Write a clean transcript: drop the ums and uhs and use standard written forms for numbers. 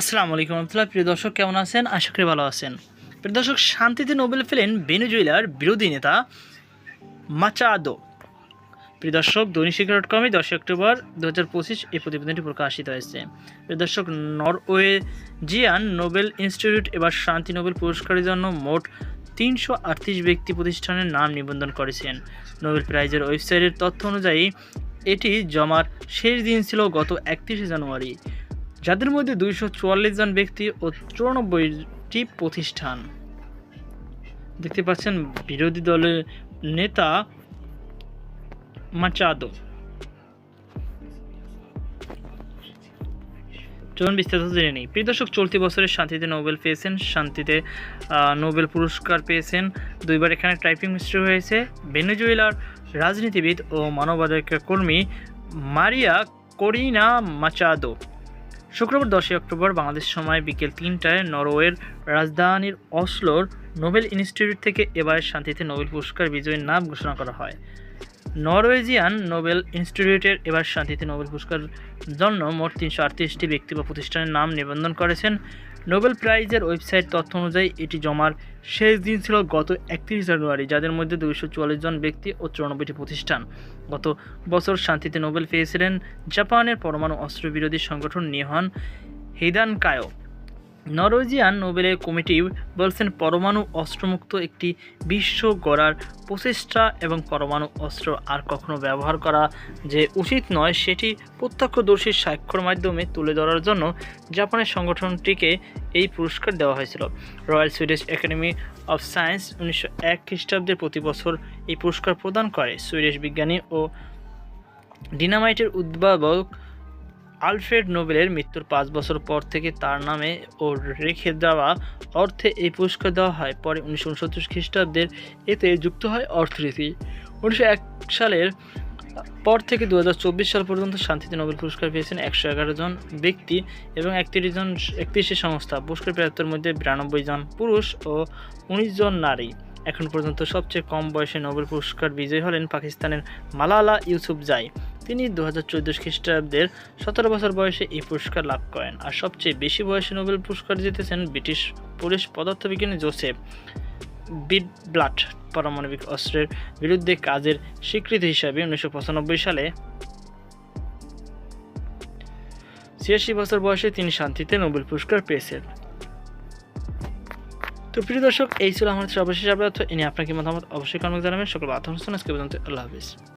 আসসালামু আলাইকুম রহমতুল্লাহ। প্রিয় দর্শক, কেমন আছেন? আশা করি ভালো আছেন। প্রিয় দর্শক, শান্তিতে নোবেল পেলেন ভেনেজুয়েলার বিরোধী নেতা মাচাদো। প্রিয় দর্শক, দৈনিক শিক্ষা .com 10 অক্টোবর 2025 এই প্রতিবেদনটি প্রকাশিত হয়েছে। প্রিয় দর্শক, নরওয়েজিয়ান নোবেল ইনস্টিটিউট এবার শান্তি নোবেল পুরস্কারের জন্য মোট 338 ব্যক্তি প্রতিষ্ঠানের নাম নিবন্ধন করেছেন। নোবেল প্রাইজের ওয়েবসাইটের তথ্য অনুযায়ী এটি জমার শেষ দিন ছিল গত 31 জানুয়ারি, যাদের মধ্যে 244 জন ব্যক্তি ও 94টি প্রতিষ্ঠান। দেখতে পাচ্ছেন বিরোধী দলের নেতা মাচাদো। চলুন বিস্তারিত জেনে নেই। প্রিয় দর্শক, চলতি বছরের শান্তিতে নোবেল পেয়েছেন, শান্তিতে নোবেল পুরস্কার পেয়েছেন, দুইবার এখানে টাইপিং মিস্ত্রি হয়েছে ভেনেজুয়েলার রাজনীতিবিদ ও মানবাধিকার কর্মী মারিয়া করিনা মাচাদো। শুক্রবার 10 অক্টোবর বাংলাদেশ সময় বিকেল 3টায় নরওয়ের রাজধানীর অসলোর নোবেল ইনস্টিটিউট থেকে এবার শান্তিতে নোবেল পুরস্কার বিজয়ীর নাম ঘোষণা করা হয়। নরওয়েজিয়ান নোবেল ইনস্টিটিউটের এবার শান্তিতে নোবেল পুরস্কার জন্য মোট 338টি ব্যক্তি বা প্রতিষ্ঠানের নাম নিবন্ধন করেছেন। নোবেল প্রাইজের ওয়েবসাইট তথ্য অনুযায়ী এটি জমার শেষ দিন ছিল গত 31 জানুয়ারি, যাদের মধ্যে 244 জন ব্যক্তি ও 94টি প্রতিষ্ঠান। গত বছর শান্তিতে নোবেল পেয়েছিলেন জাপানের পরমাণু অস্ত্র বিরোধী সংগঠন নিহন হিদানকায়ো। নরওয়েজিয়ান নোবেলের কমিটি বলছেন, পরমাণু অস্ত্রমুক্ত একটি বিশ্ব গড়ার প্রচেষ্টা এবং পরমাণু অস্ত্র আর কখনো ব্যবহার করা যে উচিত নয় সেটি প্রত্যক্ষদর্শীর সাক্ষ্যের মাধ্যমে তুলে ধরার জন্য জাপানের সংগঠনটিকে এই পুরস্কার দেওয়া হয়েছিল। Royal Swedish academy of science 1901 খ্রিস্টাব্দে প্রতি বছর এই পুরস্কার প্রদান করে। সুইডিশ বিজ্ঞানী ও ডিনামাইটের উদ্ভাবক আলফ্রেড নোবেলের মৃত্যুর 5 বছর পর থেকে তার নামে ও রেখে দেওয়া অর্থে এই পুরস্কার দেওয়া হয়। পরে 1969 খ্রিস্টাব্দের এতে যুক্ত হয় অর্থনীতি। 1901 সালের পর থেকে 2024 সাল পর্যন্ত শান্তিতে নোবেল পুরস্কার পেয়েছেন 111 জন ব্যক্তি এবং 31টি সংস্থা। পুরস্কার প্রাপ্তদের মধ্যে 92 জন পুরুষ ও 19 জন নারী। এখন পর্যন্ত সবচেয়ে কম বয়সে নোবেল পুরস্কার বিজয়ী হলেন পাকিস্তানের মালালা ইউসুফজাই। তিনি 2014 খ্রিস্টাব্দের 17 বছর বয়সে এই পুরস্কার লাভ করেন। আর সবচেয়ে বেশি বয়সে নোবেল পুরস্কার জিতেছেন ব্রিটিশ পুলিশ পদার্থবিজ্ঞানী জোসেফ বিডব্লাট। পারমাণবিক অস্ত্রের বিরুদ্ধে কাজের স্বীকৃতি হিসাবে 1995 সালে 86 বছর বয়সে তিনি শান্তিতে নোবেল পুরস্কার পেয়েছেন। তো প্রিয় দর্শক, এই ছিল আমাদের সর্বশেষ আপডেট। এ নিয়ে আপনার কি মতামত অবশ্যই কমেন্টে জানাবেন। সকল আল্লাহ হাফেজ।